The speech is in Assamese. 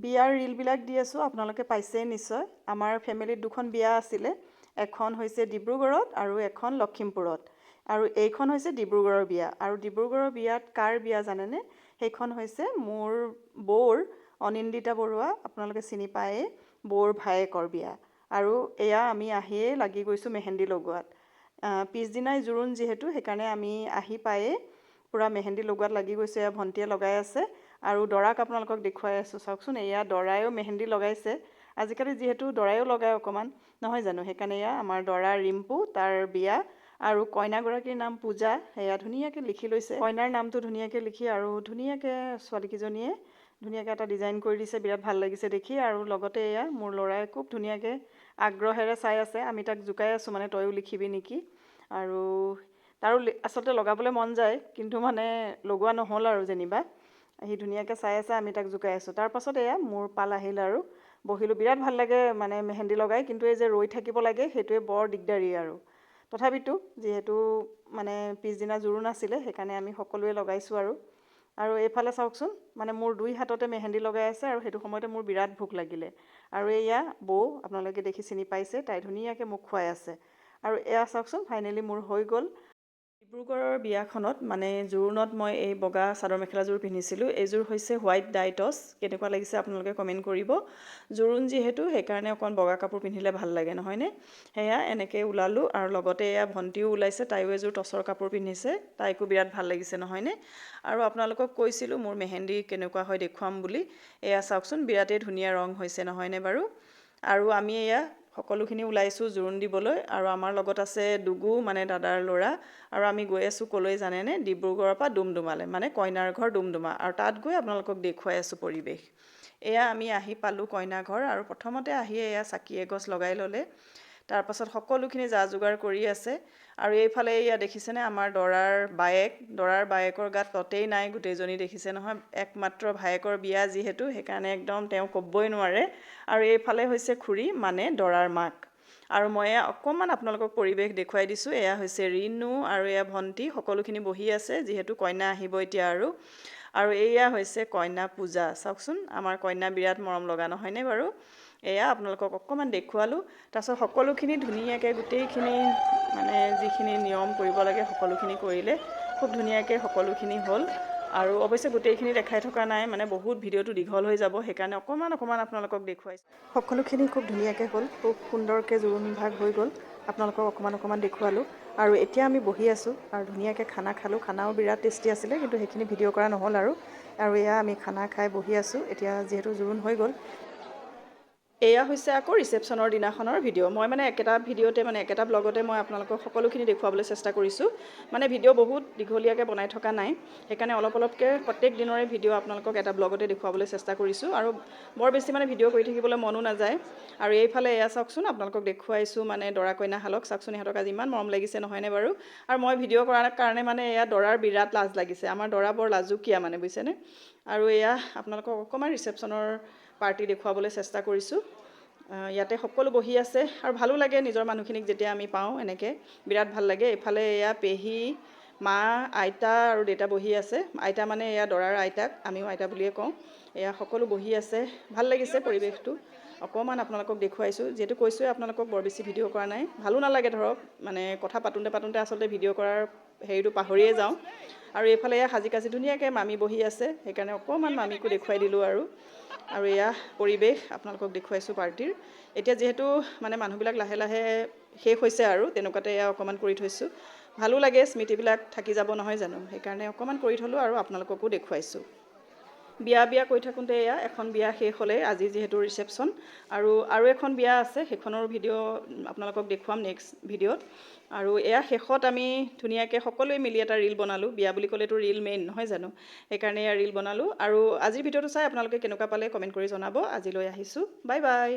বিয়াৰ ৰিলবিলাক দি আছোঁ, আপোনালোকে পাইছেই নিশ্চয়। আমাৰ ফেমিলিত দুখন বিয়া আছিলে, এখন হৈছে ডিব্ৰুগড়ত আৰু এখন লখিমপুৰত। আৰু এইখন হৈছে ডিব্ৰুগড়ৰ বিয়া। আৰু ডিব্ৰুগড়ৰ বিয়াত কাৰ বিয়া জানেনে? সেইখন হৈছে মোৰ বৌৰ, অনিন্দিতা বৰুৱা, আপোনালোকে চিনি পায়েই, বৌৰ ভায়েকৰ বিয়া। আৰু এয়া আমি আহিয়েই লাগি গৈছোঁ মেহেন্দি লগোৱাত। পিছদিনাই জোৰোণ যিহেতু, সেইকাৰণে আমি আহি পায়েই পূৰা মেহেন্দি লগোৱাত লাগি গৈছোঁ। এয়া ভণ্টিয়ে লগাই আছে আৰু দৰাক আপোনালোকক দেখুৱাই আছোঁ। চাওকচোন, এয়া দৰায়ো মেহেন্দি লগাইছে। আজিকালি যিহেতু দৰায়ো লগায় অকণমান, নহয় জানো? সেইকাৰণে এয়া আমাৰ দৰা ৰিম্পু, তাৰ বিয়া। আৰু কইনাগৰাকীৰ নাম পূজা, সেয়া ধুনীয়াকৈ লিখি লৈছে। কইনাৰ নামটো ধুনীয়াকৈ লিখি আৰু ধুনীয়াকৈ ছোৱালীকেইজনীয়ে ধুনীয়াকৈ এটা ডিজাইন কৰি দিছে, বিৰাট ভাল লাগিছে দেখি। আৰু লগতে এয়া মোৰ ল'ৰাই খুব ধুনীয়াকৈ আগ্ৰহেৰে চাই আছে। আমি তাক জোকাই আছোঁ, মানে তয়ো লিখিবি নেকি। আৰু তাৰো আচলতে লগাবলৈ মন যায়, কিন্তু মানে লগোৱা নহ'ল আৰু যেনিবা। সি ধুনীয়াকৈ চাই আছে, আমি তাক জোকাই আছোঁ। তাৰপাছত এয়া মোৰ পাল আহিল আৰু বহিলোঁ। বিৰাট ভাল লাগে মানে মেহেন্দি লগাই, কিন্তু এই যে ৰৈ থাকিব লাগে সেইটোৱে বৰ দিগদাৰী আৰু। তথাপিতো যিহেতু মানে পিছদিনা জোৰোণ আছিলে, সেইকাৰণে আমি সকলোৱে লগাইছোঁ আৰু। আৰু এইফালে চাওকচোন, মানে মোৰ দুই হাততে মেহেন্দি লগাই আছে আৰু সেইটো সময়তে মোৰ বিৰাট ভোক লাগিলে। আৰু এয়া বৌ, আপোনালোকে দেখি চিনি পাইছে, তাই ধুনীয়াকৈ মোক খুৱাই আছে। আৰু এয়া চাওকচোন, ফাইনেলি মোৰ হৈ গ'ল। ডিব্ৰুগড়ৰ বিয়াখনত মানে জোৰোণত মই এই বগা চাদৰ মেখেলাযোৰ পিন্ধিছিলোঁ। এইযোৰ হৈছে হোৱাইট ডাইটছ। কেনেকুৱা লাগিছে আপোনালোকে কমেণ্ট কৰিব। জোৰোণ যিহেতু, সেইকাৰণে অকণ বগা কাপোৰ পিন্ধিলে ভাল লাগে, নহয়নে? সেয়া এনেকৈ ওলালোঁ। আৰু লগতে এয়া ভণ্টিও ওলাইছে, তাইও এযোৰ টচৰ কাপোৰ পিন্ধিছে, তাইকো বিৰাট ভাল লাগিছে, নহয়নে? আৰু আপোনালোকক কৈছিলোঁ মোৰ মেহেন্দি কেনেকুৱা হয় দেখুৱাম বুলি। এয়া চাওকচোন, বিৰাটেই ধুনীয়া ৰং হৈছে, নহয়নে বাৰু? আৰু আমি এয়া সকলোখিনি ওলাইছোঁ জোৰোণ দিবলৈ। আৰু আমাৰ লগত আছে ডুগু, মানে দাদাৰ ল'ৰা। আৰু আমি গৈ আছোঁ ক'লৈ জানেনে? ডিব্ৰুগড়ৰ পৰা ডুমডুমালৈ, মানে কইনাৰ ঘৰ ডুমডুমা। আৰু তাত গৈ আপোনালোকক দেখুৱাই আছোঁ পৰিৱেশ। এয়া আমি আহি পালোঁ কইনা ঘৰ। আৰু প্ৰথমতে আহিয়ে এয়া চাকি এগছ লগাই ল'লে। তাৰপাছত সকলোখিনি যা যোগাৰ কৰি আছে। আৰু এইফালে এয়া দেখিছেনে, আমাৰ দৰাৰ বায়েকৰ গাত ততেই নাই, গোটেইজনী দেখিছে নহয়। একমাত্ৰ ভায়েকৰ বিয়া যিহেতু, সেইকাৰণে একদম তেওঁ ক'বই নোৱাৰে। আৰু এইফালে হৈছে খুৰী, মানে দৰাৰ মাক। আৰু মই এয়া অকণমান আপোনালোকক পৰিৱেশ দেখুৱাই দিছোঁ। এয়া হৈছে ৰিণু আৰু এয়া ভণ্টি, সকলোখিনি বহি আছে যিহেতু কইনা আহিব এতিয়া আৰু। আৰু এয়া হৈছে কইনা পূজা। চাওকচোন, আমাৰ কইনা বিৰাট মৰম লগা, নহয়নে বাৰু? এয়া আপোনালোকক অকণমান দেখুৱালোঁ। তাৰপিছত সকলোখিনি ধুনীয়াকৈ গোটেইখিনি মানে যিখিনি নিয়ম কৰিব লাগে সকলোখিনি কৰিলে। খুব ধুনীয়াকৈ সকলোখিনি হ'ল। আৰু অৱশ্যে গোটেইখিনি দেখাই থকা নাই, মানে বহুত ভিডিঅ'টো দীঘল হৈ যাব, সেইকাৰণে অকণমান আপোনালোকক দেখুৱাইছোঁ। সকলোখিনি খুব ধুনীয়াকৈ হ'ল, খুব সুন্দৰকৈ জোৰোণ ভাগ হৈ গ'ল। আপোনালোকক অকণমান দেখুৱালোঁ। আৰু এতিয়া আমি বহি আছোঁ আৰু ধুনীয়াকৈ খানা খালোঁ। খানাও বিৰাট টেষ্টি আছিলে, কিন্তু সেইখিনি ভিডিঅ' কৰা নহ'ল আৰু। আৰু এয়া আমি খানা খাই বহি আছোঁ এতিয়া, যিহেতু জোৰোণ হৈ গ'ল। এয়া হৈছে আকৌ ৰিচেপশ্যনৰ দিনাখনৰ ভিডিঅ'। মই মানে একেটা ভিডিঅ'তে, মানে একেটা ব্লগতে মই আপোনালোকক সকলোখিনি দেখুৱাবলৈ চেষ্টা কৰিছোঁ। মানে ভিডিঅ' বহুত দীঘলীয়াকৈ বনাই থকা নাই, সেইকাৰণে অলপকৈ প্ৰত্যেক দিনৰে ভিডিঅ' আপোনালোকক এটা ব্লগতে দেখুৱাবলৈ চেষ্টা কৰিছোঁ। আৰু বৰ বেছি মানে ভিডিঅ' কৰি থাকিবলৈ মনো নাযায়। আৰু এইফালে এয়া চাওকচোন, আপোনালোকক দেখুৱাইছোঁ মানে দৰা কইনাহালক। চাওকচোন, ইহঁতক আজি ইমান মৰম লাগিছে, নহয়নে বাৰু? আৰু মই ভিডিঅ' কৰাৰ কাৰণে মানে এয়া দৰাৰ বিৰাট লাজ লাগিছে। আমাৰ দৰা বৰ লাজুকীয়া, মানে বুজিছেনে? আৰু এয়া আপোনালোকক অকণমান ৰিচেপশ্যনৰ পাৰ্টি দেখুৱাবলৈ চেষ্টা কৰিছোঁ। ইয়াতে সকলো বহি আছে আৰু ভালো লাগে নিজৰ মানুহখিনিক যেতিয়া আমি পাওঁ এনেকৈ, বিৰাট ভাল লাগে। এইফালে এয়া পেহী, মা, আইতা আৰু দেউতা বহি আছে। আইতা মানে এয়া দৰাৰ আইতাক, আমিও আইতা বুলিয়ে কওঁ। এয়া সকলো বহি আছে, ভাল লাগিছে পৰিৱেশটো। অকণমান আপোনালোকক দেখুৱাইছোঁ, যিহেতু কৈছোঁৱে আপোনালোকক বৰ বেছি ভিডিঅ' কৰা নাই, ভালো নালাগে ধৰক, মানে কথা পাতোঁতে আচলতে ভিডিঅ' কৰাৰ হেৰিটো পাহৰিয়ে যাওঁ। আৰু এইফালে এয়া সাজি কাজি ধুনীয়াকৈ মামী বহি আছে, সেইকাৰণে অকণমান মামীকো দেখুৱাই দিলোঁ আৰু। আৰু এয়া পৰিৱেশ আপোনালোকক দেখুৱাইছোঁ পাৰ্টিৰ। এতিয়া যিহেতু মানে মানুহবিলাক লাহে লাহে শেষ হৈছে আৰু, তেনেকুৱাতে এয়া অকণমান কৰি থৈছোঁ। ভালো লাগে, স্মৃতিবিলাক থাকি যাব, নহয় জানো? সেইকাৰণে অকণমান কৰি থ'লোঁ আৰু আপোনালোককো দেখুৱাইছোঁ। বিয়া কৈ থাকোঁতে এয়া এখন বিয়া শেষ হ'লে, আজি যিহেতু ৰিচেপশ্যন। আৰু এখন বিয়া আছে, সেইখনৰ ভিডিঅ' আপোনালোকক দেখুৱাম নেক্সট ভিডিঅ'ত। আৰু এয়া শেষত আমি ধুনীয়াকৈ সকলোৱে মিলি এটা ৰিল বনালোঁ। বিয়া বুলি ক'লেতো ৰিল মেইন, নহয় জানো? সেইকাৰণে এয়া ৰিল বনালোঁ। আৰু আজিৰ ভিডিঅ'টো চাই আপোনালোকে কেনেকুৱা পালে কমেণ্ট কৰি জনাব। আজিলৈ আহিছোঁ, বাই বাই।